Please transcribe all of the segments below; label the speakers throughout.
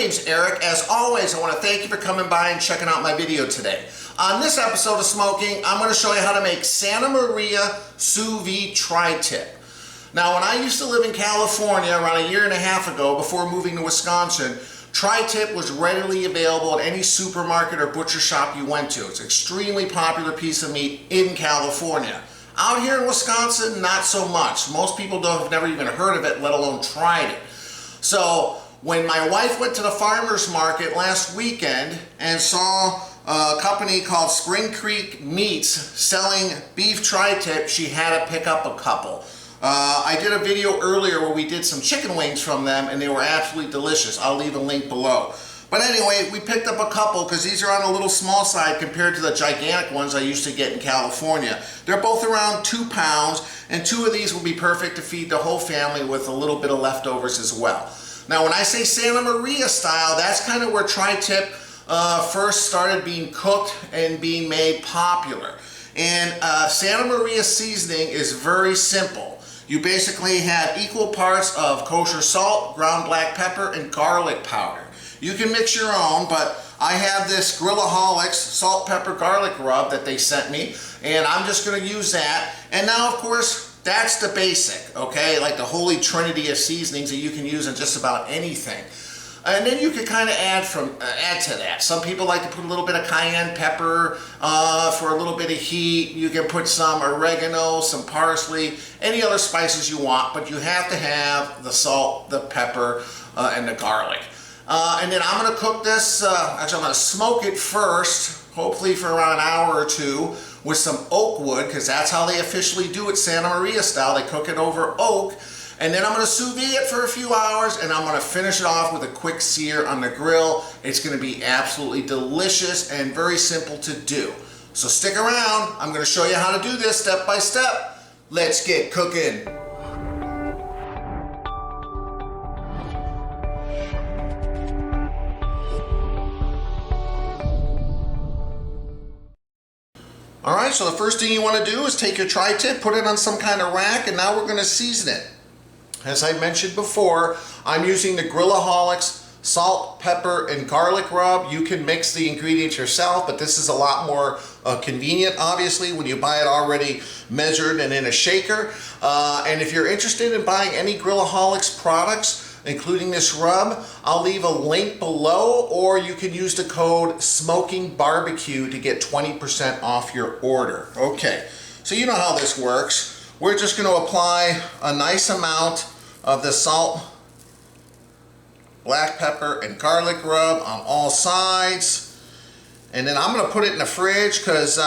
Speaker 1: name's Eric. As always, I want to thank you for coming by and checking out my video today. On this episode of Smo'King, I'm going to show you how to make Santa Maria Sous Vide tri-tip. Now, when I used to live in California around a year and a half ago, before moving to Wisconsin, tri-tip was readily available at any supermarket or butcher shop you went to. It's an extremely popular piece of meat in California. Out here in Wisconsin, not so much. Most people have never even heard of it, let alone tried it. So when my wife went to the farmer's market last weekend and saw a company called Spring Creek Meats selling beef tri-tip, she had to pick up a couple. I did a video earlier where we did some chicken wings from them and they were absolutely delicious. I'll leave a link below. But anyway, we picked up a couple because these are on a little small side compared to the gigantic ones I used to get in California. They're both around 2 pounds, and 2 of these will be perfect to feed the whole family with a little bit of leftovers as well. Now, when I say Santa Maria style, that's kind of where tri-tip first started being cooked and being made popular. And Santa Maria seasoning is very simple. You basically have equal parts of kosher salt, ground black pepper, and garlic powder. You can mix your own, but I have this Grillaholics salt, pepper, garlic rub that they sent me, and I'm just going to use that. And now, of course, that's the basic, okay? Like the holy trinity of seasonings that you can use in just about anything. And then you can kind of add to that. Some people like to put a little bit of cayenne pepper for a little bit of heat. You can put some oregano, some parsley, any other spices you want, but you have to have the salt, the pepper, and the garlic. And then I'm going to cook this, actually I'm going to smoke it first, hopefully for around an hour or 2, with some oak wood, because that's how they officially do it Santa Maria style. They cook it over oak. And then I'm going to sous vide it for a few hours, and I'm going to finish it off with a quick sear on the grill. It's going to be absolutely delicious and very simple to do. So stick around. I'm going to show you how to do this step by step. Let's get cooking. Alright, so the first thing you want to do is take your tri-tip, put it on some kind of rack, and now we're going to season it. As I mentioned before, I'm using the Grillaholics salt, pepper, and garlic rub. You can mix the ingredients yourself, but this is a lot more convenient, obviously, when you buy it already measured and in a shaker. And if you're interested in buying any Grillaholics products, including this rub, I'll leave a link below, or you can use the code Smo'King Barbecue to get 20% off your order. Okay, so you know how this works. We're just going to apply a nice amount of the salt, black pepper, and garlic rub on all sides. And then I'm going to put it in the fridge because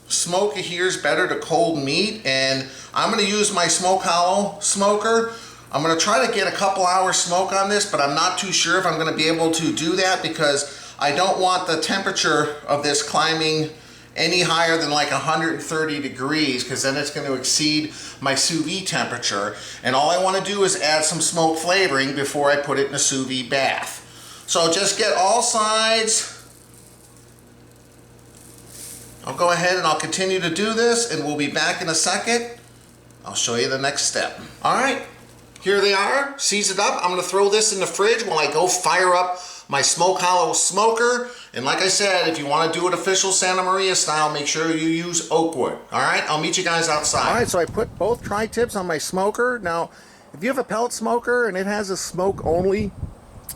Speaker 1: smoke adheres better to cold meat. And I'm going to use my Smoke Hollow smoker. I'm going to try to get a couple hours smoke on this, but I'm not too sure if I'm going to be able to do that because I don't want the temperature of this climbing any higher than like 130 degrees, because then it's going to exceed my sous vide temperature. And all I want to do is add some smoke flavoring before I put it in a sous vide bath. So just get all sides. I'll go ahead and I'll continue to do this, and we'll be back in a second. I'll show you the next step. All right, here they are, seasoned up. I'm going to throw this in the fridge while I go fire up my Smoke Hollow smoker. And like I said, if you want to do it official Santa Maria style, make sure you use oak wood. All right, I'll meet you guys outside. All right, so I put both tri-tips on my smoker. Now, if you have a pellet smoker and it has a smoke only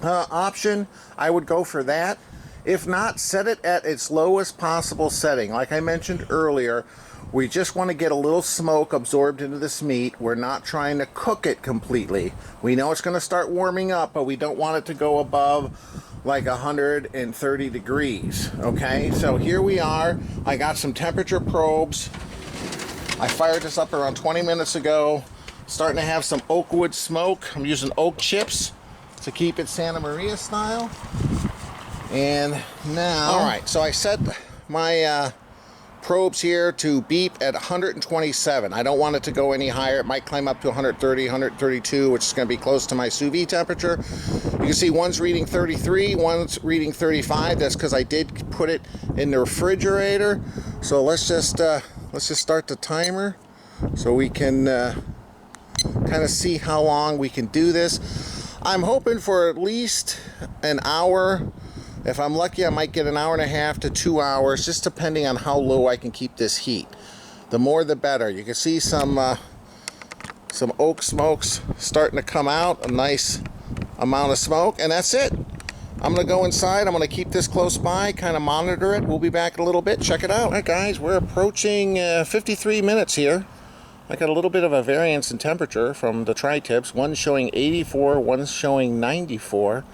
Speaker 1: option, I would go for that. If not, set it at its lowest possible setting. Like I mentioned earlier, we just want to get a little smoke absorbed into this meat. We're not trying to cook it completely. We know it's going to start warming up, but we don't want it to go above like 130 degrees. Okay, so here we are. I got some temperature probes. I fired this up around 20 minutes ago. Starting to have some oak wood smoke. I'm using oak chips to keep it Santa Maria style. And now, all right, so I set my probes here to beep at 127. I don't want it to go any higher. It might climb up to 130, 132, which is going to be close to my sous vide temperature. You can see one's reading 33, one's reading 35. That's because I did put it in the refrigerator. So let's just start the timer so we can kind of see how long we can do this. I'm hoping for at least an hour. If I'm lucky, I might get an hour and a half to 2 hours, just depending on how low I can keep this heat. The more the better. You can see some oak smokes starting to come out, a nice amount of smoke, and that's it. I'm gonna go inside. I'm gonna keep this close by, kind of monitor it. We'll be back in a little bit. Check it out. All right, guys, we're approaching 53 minutes here. I got a little bit of a variance in temperature from the tri-tips. One's showing 84, one's showing 94.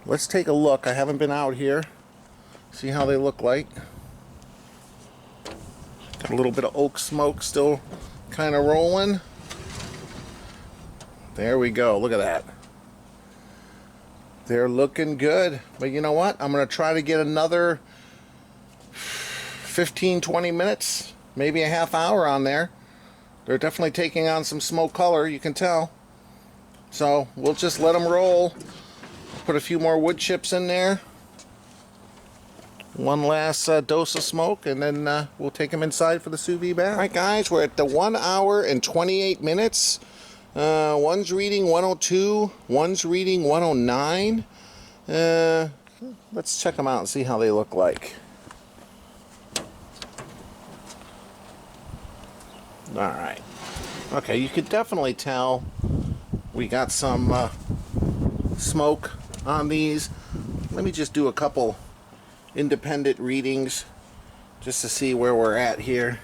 Speaker 1: Let's take a look. I haven't been out here. See how they look like. Got a little bit of oak smoke still kind of rolling. There we go. Look at that. They're looking good. But you know what? I'm going to try to get another 15-20 minutes, maybe a half hour on there. They're definitely taking on some smoke color, you can tell. So we'll just let them roll. Put a few more wood chips in there. One last dose of smoke, and then we'll take them inside for the sous vide bath. All right, guys, we're at the 1 hour and 28 minutes. One's reading 102, one's reading 109. Let's check them out and see how they look like. Alright. Okay, you could definitely tell we got some smoke on these. Let me just do a couple independent readings just to see where we're at here.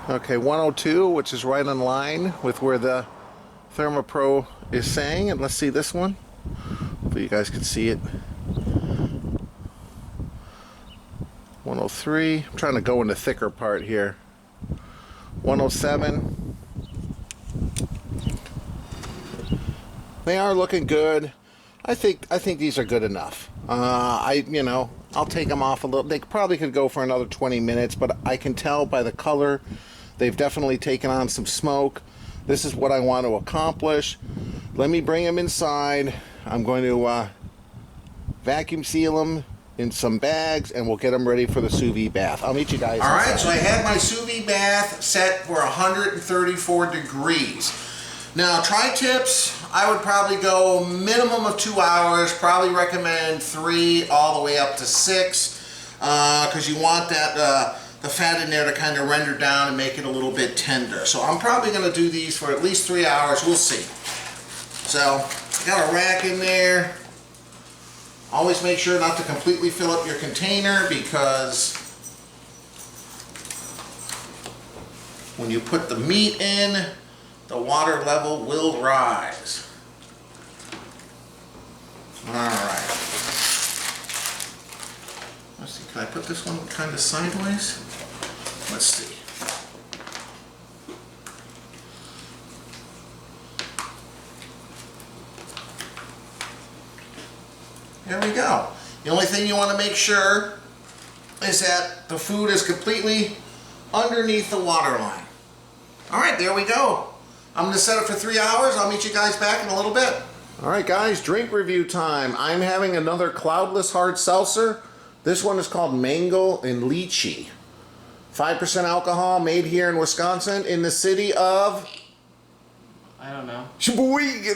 Speaker 1: Okay, 102, which is right in line with where the ThermoPro is saying. And let's see this one. Hopefully you guys can see it. 103. I'm trying to go in the thicker part here. 107. They are looking good. I think these are good enough. I'll take them off a little. They probably could go for another 20 minutes, but I can tell by the color they've definitely taken on some smoke. This is what I want to accomplish. Let me bring them inside. I'm going to vacuum seal them in some bags, and we'll get them ready for the sous vide bath. I'll meet you guys. All right, so I have my sous vide bath set for 134 degrees. Now, tri-tips, I would probably go minimum of 2 hours, probably recommend 3 all the way up to 6, because you want that the fat in there to kind of render down and make it a little bit tender. So I'm probably going to do these for at least 3 hours. We'll see. So I got a rack in there. Always make sure not to completely fill up your container, because when you put the meat in, the water level will rise. Alright. Let's see, can I put this one kind of sideways? Let's see. There we go. The only thing you want to make sure is that the food is completely underneath the water line. Alright, there we go. I'm going to set it for 3 hours. I'll meet you guys back in a little bit. Alright guys, drink review time. I'm having another cloudless hard seltzer. This one is called Mango and Lychee. 5% alcohol, made here in Wisconsin, in the city of...
Speaker 2: I don't know.
Speaker 1: Sheboygan.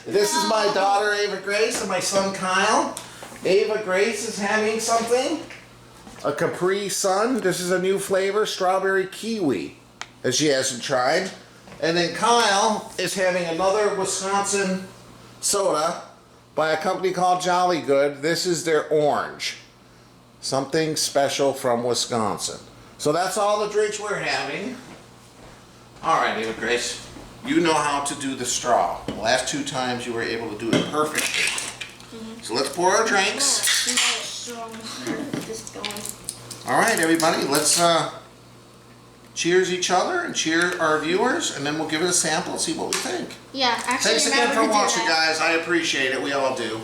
Speaker 1: This is my daughter Ava Grace and my son Kyle. Ava Grace is having something. A Capri Sun. This is a new flavor, strawberry kiwi, that she hasn't tried. And then Kyle is having another Wisconsin soda by a company called Jolly Good. This is their orange. Something special from Wisconsin. So that's all the drinks we're having. Alright, Ava Grace, you know how to do the straw. The last 2 times you were able to do it perfectly. So let's pour our drinks. Alright, everybody, let's cheers each other and cheer our viewers, and then we'll give it a sample and see what we think.
Speaker 3: Yeah, actually,
Speaker 1: thanks again for watching, guys. I appreciate it. We all do.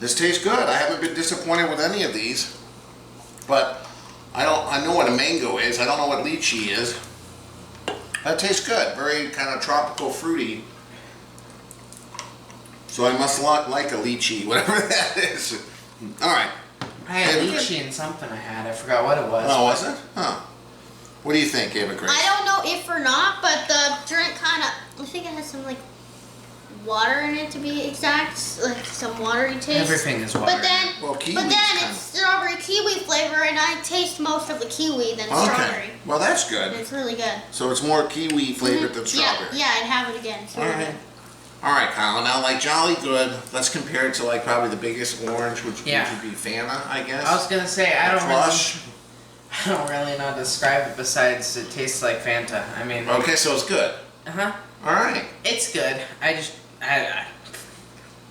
Speaker 1: This tastes good. I haven't been disappointed with any of these, but I know what a mango is. I don't know what lychee is. That tastes good. Very kind of tropical, fruity. So I must like a lychee, whatever that is. All right.
Speaker 2: I had lychee and something I had. I forgot what it was.
Speaker 1: Oh, was it? Huh. What do you think, Ava Grace?
Speaker 3: I don't know if or not, but the drink kind of, I think it has some like water in it to be exact, like some watery taste.
Speaker 2: Everything is water.
Speaker 3: But then,
Speaker 1: Well, kiwi's
Speaker 3: but then
Speaker 1: kind
Speaker 3: it's strawberry kiwi flavor, and I taste most of the kiwi than strawberry.
Speaker 1: Well, that's good.
Speaker 3: And it's really good.
Speaker 1: So it's more kiwi flavored than strawberry.
Speaker 3: Yeah, I'd have it again. It's really good.
Speaker 1: All right, Kyle. Now, like Jolly Good, let's compare it to like probably the biggest orange, which would be Fanta, I guess.
Speaker 2: I was gonna say I don't really know how to describe it besides it tastes like Fanta. I mean.
Speaker 1: Okay, so it's good.
Speaker 2: Uh-huh.
Speaker 1: All right.
Speaker 2: It's good.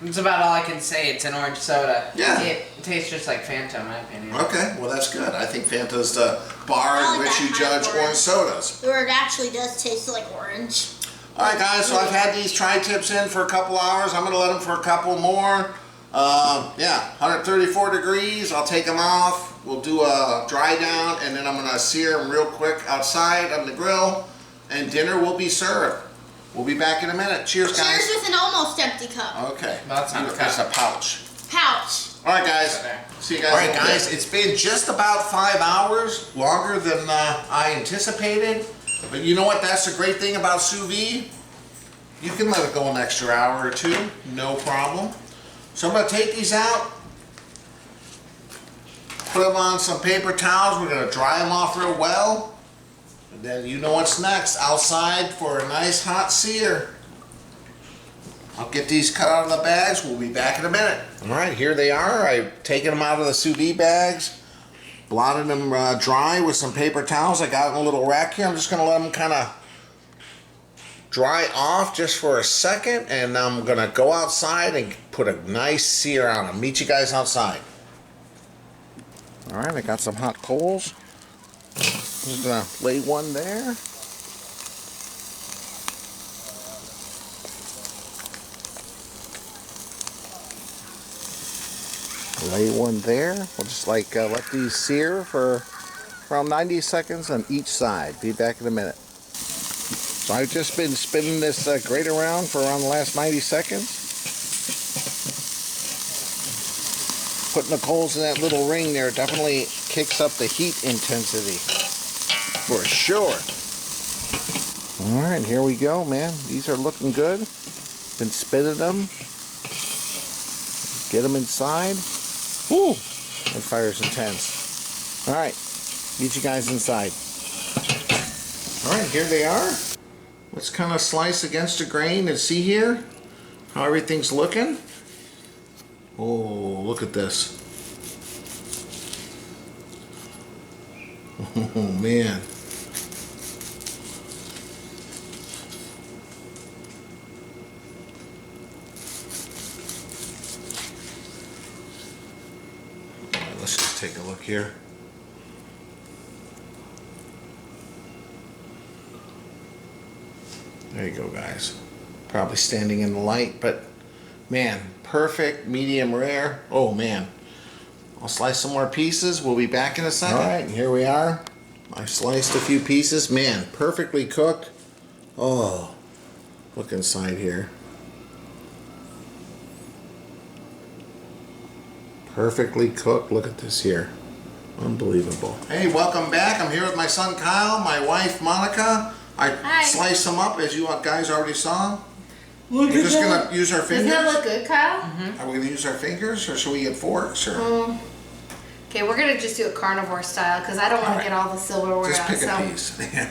Speaker 2: It's about all I can say. It's an orange soda.
Speaker 1: Yeah.
Speaker 2: It tastes just like Fanta, in my opinion.
Speaker 1: Okay, well that's good. I think Fanta's the bar in which you judge orange sodas.
Speaker 3: Where it actually does taste like orange.
Speaker 1: All right, guys. So I've had these tri-tips in for a couple hours. I'm gonna let them for a couple more. 134 degrees. I'll take them off. We'll do a dry down, and then I'm gonna sear them real quick outside on the grill, and dinner will be served. We'll be back in a minute. Cheers, guys.
Speaker 3: Cheers with an almost empty cup.
Speaker 1: Okay.
Speaker 2: That's not a cup.
Speaker 1: It's a pouch.
Speaker 3: Pouch.
Speaker 1: All right, guys. See you guys. All right, guys. It's been just about 5 hours, longer than I anticipated. But you know what? That's the great thing about sous vide. You can let it go an extra hour or two, no problem. So I'm going to take these out, put them on some paper towels. We're going to dry them off real well. And then you know what's next. Outside for a nice hot sear. I'll get these cut out of the bags. We'll be back in a minute. All right, here they are. I've taken them out of the sous vide bags, blotted them dry with some paper towels. I got in a little rack here. I'm just going to let them kind of dry off just for a second, and I'm going to go outside and put a nice sear on them. Meet you guys outside. All right, I got some hot coals. I'm just going to lay one there. Lay one there. We'll just like let these sear for around 90 seconds on each side. Be back in a minute. So I've just been spinning this grate around for around the last 90 seconds. Putting the coals in that little ring there definitely kicks up the heat intensity. For sure. Alright, here we go, man. These are looking good. Been spinning them. Get them inside. Woo! That fire's intense. Alright, meet you guys inside. Alright, here they are. Let's kind of slice against the grain and see here how everything's looking. Oh, look at this. Oh, man. Let's just take a look here. There you go, guys. Probably standing in the light, but man, perfect medium rare. Oh man. I'll slice some more pieces. We'll be back in a second. All right, here we are. I sliced a few pieces. Man, perfectly cooked. Oh, look inside here. Perfectly cooked. Look at this here. Unbelievable. Hey, welcome back. I'm here with my son Kyle, my wife Monica. I sliced them up as you guys already saw. We're just going to use our fingers.
Speaker 3: Doesn't that look good, Kyle?
Speaker 1: Are we going to use our fingers or should we get forks? Or?
Speaker 4: Okay, we're going to just do it carnivore style because I don't want to get all the silverware
Speaker 1: just
Speaker 4: out.
Speaker 1: Just pick a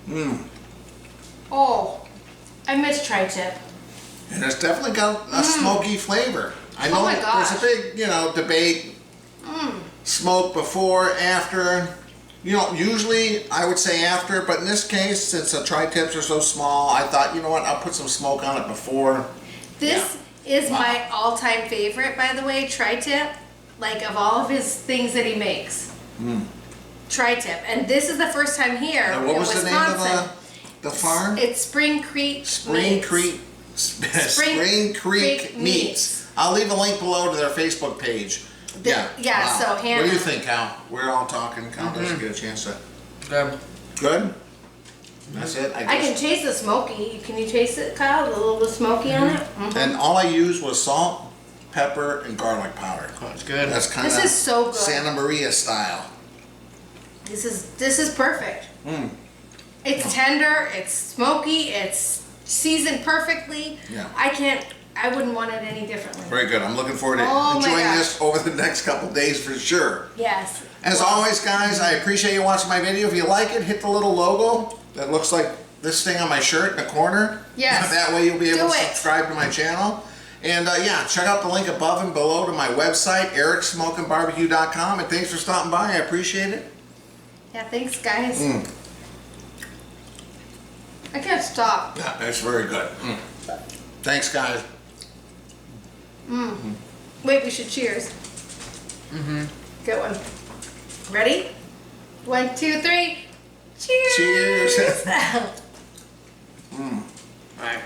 Speaker 1: piece.
Speaker 4: Oh, I miss tri-tip.
Speaker 1: And it's definitely got a smoky flavor. I know
Speaker 4: my
Speaker 1: there's a
Speaker 4: gosh.
Speaker 1: big, debate. Smoke before, after. Usually I would say after, but in this case, since the tri-tips are so small, I thought, you know what, I'll put some smoke on it before.
Speaker 4: This is my all-time favorite, by the way, tri-tip. Like, of all of his things that he makes. Tri-tip. And this is the first time here
Speaker 1: And what
Speaker 4: in
Speaker 1: was
Speaker 4: Wisconsin.
Speaker 1: the name of the farm?
Speaker 4: It's Spring Creek
Speaker 1: Spring
Speaker 4: Meats.
Speaker 1: Spring Creek Meats. I'll leave a link below to their Facebook page.
Speaker 4: So Hannah.
Speaker 1: What do you think, Cal? We're all talking. Cal doesn't get a chance to.
Speaker 2: Good.
Speaker 1: Good? That's it?
Speaker 4: I can taste the smoky. Can you taste it, Kyle? A little bit smoky on it?
Speaker 1: And all I used was salt, pepper, and garlic powder.
Speaker 2: That's good.
Speaker 1: That's kind of
Speaker 4: This is so good.
Speaker 1: Santa Maria style.
Speaker 4: This is perfect. It's tender, it's smoky, it's seasoned perfectly.
Speaker 1: Yeah.
Speaker 4: I wouldn't want it any differently.
Speaker 1: Very good. I'm looking forward to
Speaker 4: Oh my
Speaker 1: enjoying
Speaker 4: gosh.
Speaker 1: this over the next couple days for sure.
Speaker 4: Yes.
Speaker 1: As always, guys, I appreciate you watching my video. If you like it, hit the little logo that looks like this thing on my shirt in the corner.
Speaker 4: Yes.
Speaker 1: That way you'll be able
Speaker 4: Do
Speaker 1: to
Speaker 4: it.
Speaker 1: subscribe to my channel. And yeah, check out the link above and below to my website, ericsmokingbbq.com. And thanks for stopping by. I appreciate it.
Speaker 4: Yeah, thanks guys. I can't stop.
Speaker 1: Yeah, that's very good. Thanks, guys.
Speaker 4: Wait, we should cheers. Good one. Ready? 1, 2, 3. Cheers!
Speaker 1: Cheers.
Speaker 2: All right.